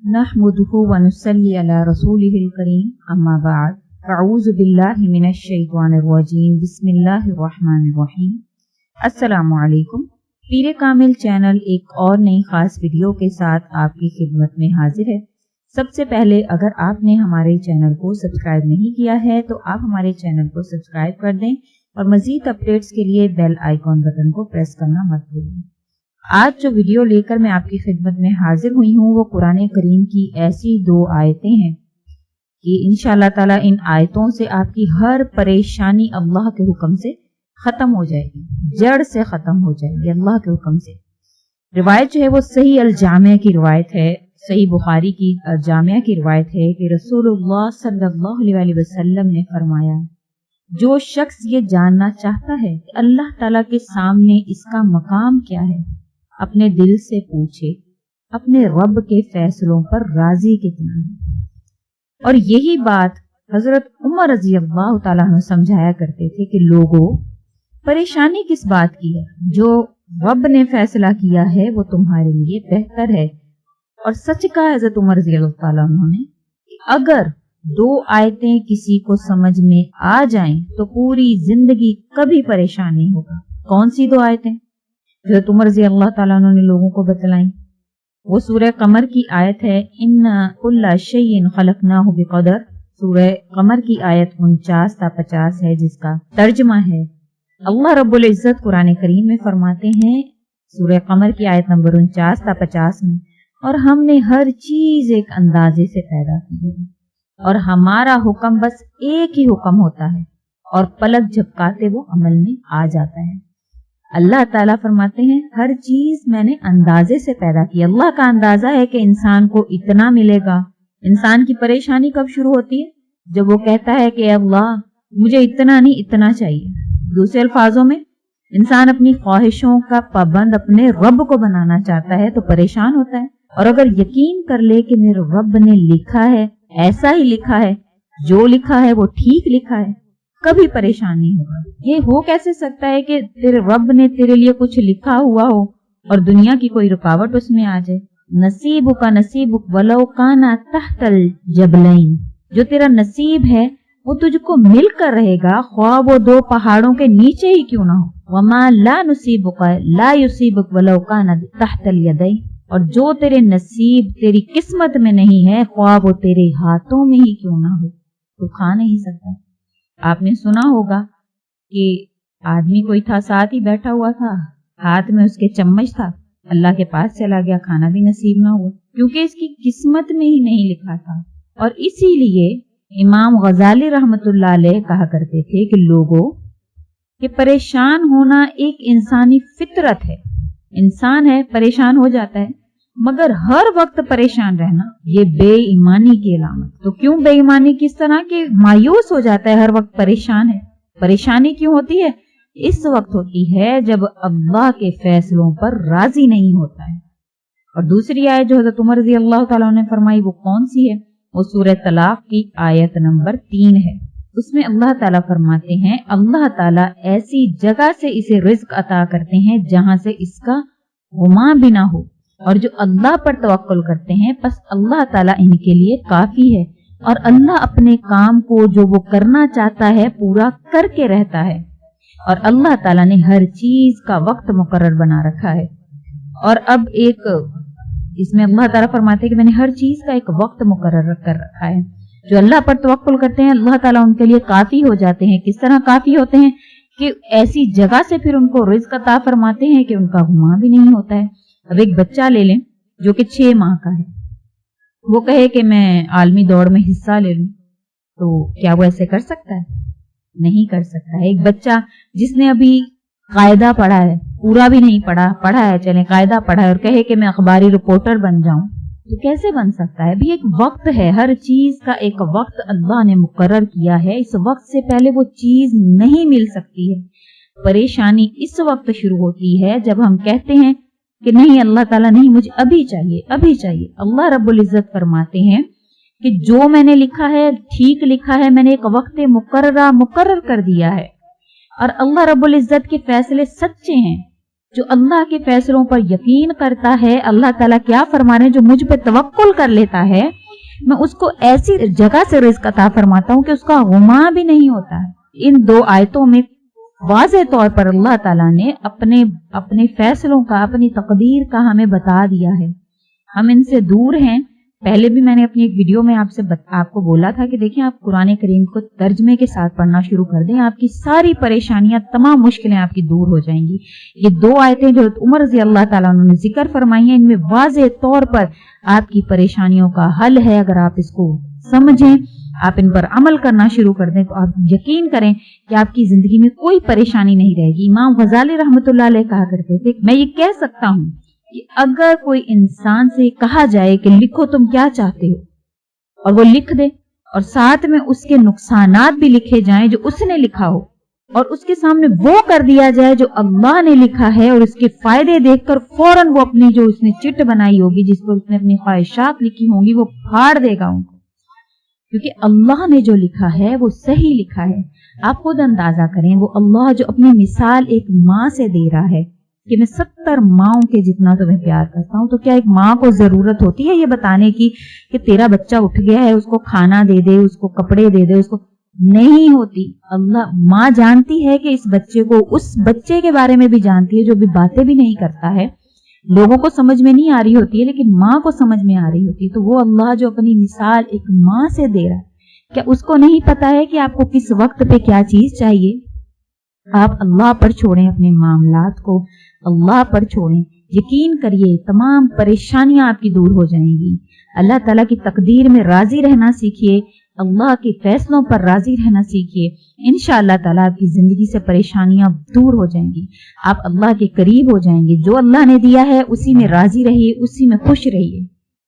नहमदुहु व नुसल्ली अला रसूलिहिल करीम अम्मा बाद अऊज़ु बिल्लाहि मिनश शैतानिर रजीम बिस्मिल्लाहिर रहमानिर रहीम। अस्सलामु अलैकुम। पीरे कामिल चैनल एक और नई खास वीडियो के साथ आपकी खिदमत में हाजिर है। सबसे पहले अगर आपने हमारे चैनल को सब्सक्राइब नहीं किया है तो आप हमारे चैनल को सब्सक्राइब कर दें और मजीद अपडेट्स के लिए बेल आइकॉन बटन को प्रेस करना मत भूलें। आज जो वीडियो लेकर मैं आपकी खिदमत में हाजिर हुई हूँ वो कुरान करीम की ऐसी 2 आयतें हैं कि इंशाअल्लाह ताला इन आयतों से आपकी हर परेशानी अल्लाह के हुक्म से खत्म हो जाएगी, जड़ से खत्म हो जाएगी अल्लाह के हुक्म से। रिवायत जो है वो सही अल जामिया की रिवायत है, सही बुखारी की जामिया की रिवायत है कि रसूलुल्लाह सल्लल्लाहु अलैहि वसल्लम ने फरमाया, जो शख्स ये जानना चाहता है कि अल्लाह ताला के सामने इसका मकाम क्या है, अपने दिल से पूछे अपने रब के फैसलों पर राजी कितना है। और यही बात हजरत उमर रजी अल्लाह तआला अन्हु समझाया करते थे कि लोगों, परेशानी किस बात की है, जो रब ने फैसला किया है वो तुम्हारे लिए बेहतर है। और सच कहा हजरत उमर रजी अल्लाह तआला अन्हु ने, अगर 2 आयतें किसी को समझ में आ जाएं तो पूरी जिंदगी कभी परेशान नहीं होगा। कौन सी 2 आयतें हज़रत उमर रज़ी अल्लाह ताला अन्हु ने लोगों को बतलाई? वो सूरह कमर की आयत है, इन्ना कुल्ला शैइन खलकनाहु बिक़दर। सूरह कमर की आयत 49 ता 50 है, जिसका तर्जुमा है अल्लाह रब्बुल इज्जत कुरान करीम में फरमाते हैं सूरह कमर की आयत नंबर 49 ता 50 में, और हमने हर चीज एक अंदाजे से पैदा की है और हमारा हुक्म बस एक ही हुक्म होता है और पलक झपकाते वो अमल में आ जाता है। अल्लाह ताला फरमाते हैं हर चीज मैंने अंदाजे से पैदा की। अल्लाह का अंदाजा है कि इंसान को इतना मिलेगा। इंसान की परेशानी कब शुरू होती है? जब वो कहता है कि अल्लाह मुझे इतना नहीं इतना चाहिए। दूसरे अल्फाजों में इंसान अपनी ख्वाहिशों का पाबंद अपने रब को बनाना चाहता है तो परेशान होता है। और अगर यकीन कर ले कि मेरे रब ने लिखा है, ऐसा ही लिखा है, जो लिखा है वो ठीक लिखा है, कभी परेशान नहीं होगा। ये हो कैसे सकता है कि तेरे रब ने तेरे लिए कुछ लिखा हुआ हो और दुनिया की कोई रुकावट उसमें आ जाए? नसीबुक का नसीबुक वलौ काना तहतल जबलैन, जो तेरा नसीब है वो तुझको मिलकर रहेगा, ख्वाह वो 2 पहाड़ों के नीचे ही क्यों ना हो। वमा ला नसीबुक ला युसीबुक वलौ काना तहतल यदैन, और जो तेरे नसीब तेरी किस्मत में नहीं है, ख्वाह वो तेरे हाथों में ही क्यों ना हो, तो खा नहीं सकता। आपने सुना होगा कि आदमी कोई था, साथ ही बैठा हुआ था, हाथ में उसके चम्मच था, अल्लाह के पास चला गया, खाना भी नसीब ना हुआ क्योंकि इसकी किस्मत में ही नहीं लिखा था। और इसीलिए इमाम गजाली रहमतुल्लाह अलैह कहा करते थे कि लोगों कि परेशान होना एक इंसानी फितरत है। इंसान है, परेशान हो जाता है, मगर हर वक्त परेशान रहना ये बेईमानी की अलामत। तो क्यों बेईमानी? किस तरह के मायूस हो जाता है, हर वक्त परेशान है। परेशानी क्यों होती है? इस वक्त होती है जब अल्लाह के फैसलों पर राजी नहीं होता है। और दूसरी आयत जो हज़रत उमर रज़ी अल्लाह ताला ने फरमाई वो कौन सी है? वो सूरह तलाक की आयत नंबर 3 है। उसमें अल्लाह ताला फरमाते हैं, अल्लाह ताला ऐसी जगह से इसे रिज्क अता करते हैं जहां से इसका गुमा भी ना हो, और जो अल्लाह पर तवक्कुल करते हैं बस अल्लाह ताला इनके लिए काफी है। और अल्लाह अपने काम को जो वो करना चाहता है पूरा करके रहता है। और अल्लाह ताला ने हर चीज का वक्त मुकर्रर बना रखा है। और अब एक इसमें अल्लाह ताला फरमाते हैं कि मैंने हर चीज का एक वक्त मुकर्रर कर रखा है। जो अल्लाह पर तवक्कुल करते हैं अल्लाह ताला उनके लिए काफी हो जाते हैं। किस तरह काफी होते हैं कि ऐसी जगह से फिर उनको रिज्क अता फरमाते हैं कि उनका गुमा भी नहीं होता है। अब एक बच्चा ले लें जो कि 6 माह का है, वो कहे कि मैं आलमी दौड़ में हिस्सा ले लूं, तो क्या वो ऐसे कर सकता है? नहीं कर सकता है। एक बच्चा जिसने अभी कायदा पढ़ा है, पूरा भी नहीं पढ़ा है, चले कायदा पढ़ा है, और कहे कि मैं अखबारी रिपोर्टर बन जाऊं, तो कैसे बन सकता है? अभी एक वक्त है, हर चीज का एक वक्त अल्लाह ने मुकर्रर किया है। इस वक्त से पहले वो चीज नहीं मिल सकती है। परेशानी इस वक्त शुरू होती है जब हम कहते हैं कि नहीं अल्लाह ताला नहीं, मुझे अभी चाहिए, अभी चाहिए। अल्लाह रब्बुल इज्जत फरमाते हैं कि जो मैंने लिखा है ठीक लिखा है, मैंने एक वक्त मुकर्रर कर दिया है। और अल्लाह रब्बुल इज्जत के फैसले सच्चे हैं। جو اللہ کے فیصلوں پر یقین کرتا ہے، اللہ تعالیٰ کیا فرما رہے ہیں، جو مجھ پہ توکل کر لیتا ہے، میں اس کو ایسی جگہ سے رزق عطا فرماتا ہوں کہ اس کا غما بھی نہیں ہوتا ہے۔ ان دو آیتوں میں واضح طور پر اللہ تعالیٰ نے اپنے فیصلوں کا، اپنی تقدیر کا ہمیں بتا دیا ہے۔ ہم ان سے دور ہیں۔ پہلے بھی میں نے اپنی ایک ویڈیو میں آپ کو بولا تھا کہ دیکھیں آپ قرآن کریم کو ترجمے کے ساتھ پڑھنا شروع کر دیں، آپ کی ساری پریشانیاں، تمام مشکلیں آپ کی دور ہو جائیں گی۔ یہ دو آیتیں جو عمر رضی اللہ تعالیٰ عنہ نے ذکر فرمائی ہیں، ان میں واضح طور پر آپ کی پریشانیوں کا حل ہے۔ اگر آپ اس کو سمجھیں، آپ ان پر عمل کرنا شروع کر دیں، تو آپ یقین کریں کہ آپ کی زندگی میں کوئی پریشانی نہیں رہے گی۔ امام غزالی رحمۃ اللہ علیہ کہا کرتے تھے، میں یہ کہہ سکتا ہوں کہ اگر کوئی انسان سے کہا جائے کہ لکھو تم کیا چاہتے ہو، اور وہ لکھ دے، اور ساتھ میں اس کے نقصانات بھی لکھے جائیں جو اس نے لکھا ہو، اور اس کے سامنے وہ کر دیا جائے جو اللہ نے لکھا ہے، اور اس کے فائدے دیکھ کر فوراً وہ اپنی جو اس نے چٹ بنائی ہوگی، جس پر اس نے اپنی خواہشات لکھی ہوں گی، وہ پھاڑ دے گا ان کو، کیونکہ اللہ نے جو لکھا ہے وہ صحیح لکھا ہے۔ آپ خود اندازہ کریں، وہ اللہ جو اپنی مثال ایک ماں سے دے رہا ہے کہ میں 70 ماؤں کے جتنا تمہیں پیار کرتا ہوں، تو کیا ایک ماں کو ضرورت ہوتی ہے یہ بتانے کی کہ تیرا بچہ اٹھ گیا ہے، اس کو کھانا دے دے، اس کو کپڑے دے دے، اس کو نہیں ہوتی۔ اللہ ماں جانتی ہے کہ اس بچے کو، اس بچے کے بارے میں بھی جانتی ہے جو بھی باتیں بھی نہیں کرتا ہے، لوگوں کو سمجھ میں نہیں آ رہی ہوتی ہے، لیکن ماں کو سمجھ میں آ رہی ہوتی ہے۔ تو وہ اللہ جو اپنی مثال ایک ماں سے دے رہا ہے، کیا اس کو نہیں پتا ہے کہ آپ کو کس وقت پہ کیا چیز چاہیے؟ آپ اللہ پر چھوڑیں اپنے معاملات کو، اللہ پر چھوڑیں، یقین کریے تمام پریشانیاں آپ کی دور ہو جائیں گی۔ اللہ تعالیٰ کی تقدیر میں راضی رہنا سیکھیے، اللہ کے فیصلوں پر راضی رہنا سیکھیے، انشاءاللہ تعالیٰ آپ کی زندگی سے پریشانیاں دور ہو جائیں گی، آپ اللہ کے قریب ہو جائیں گے۔ جو اللہ نے دیا ہے اسی میں راضی رہیے، اسی میں خوش رہیے،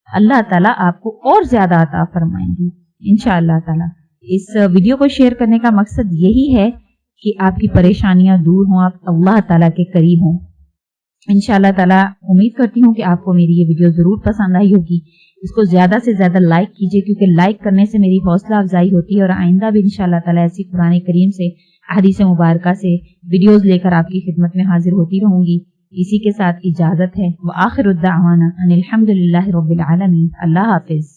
اللہ تعالیٰ آپ کو اور زیادہ عطا فرمائیں گی انشاءاللہ تعالیٰ۔ اس ویڈیو کو شیئر کرنے کا مقصد یہی ہے کہ آپ کی پریشانیاں دور ہوں، آپ اللہ تعالیٰ کے قریب ہوں۔ انشاءاللہ تعالیٰ امید کرتی ہوں کہ آپ کو میری یہ ویڈیو ضرور پسند آئی ہوگی۔ اس کو زیادہ سے زیادہ لائک کیجئے، کیونکہ لائک کرنے سے میری حوصلہ افزائی ہوتی ہے، اور آئندہ بھی انشاءاللہ تعالیٰ ایسی قرآن کریم سے، احادیث مبارکہ سے ویڈیوز لے کر آپ کی خدمت میں حاضر ہوتی رہوں گی۔ اسی کے ساتھ اجازت ہے، وآخر الدعوانا ان الحمدللہ رب العالمین۔ اللہ حافظ۔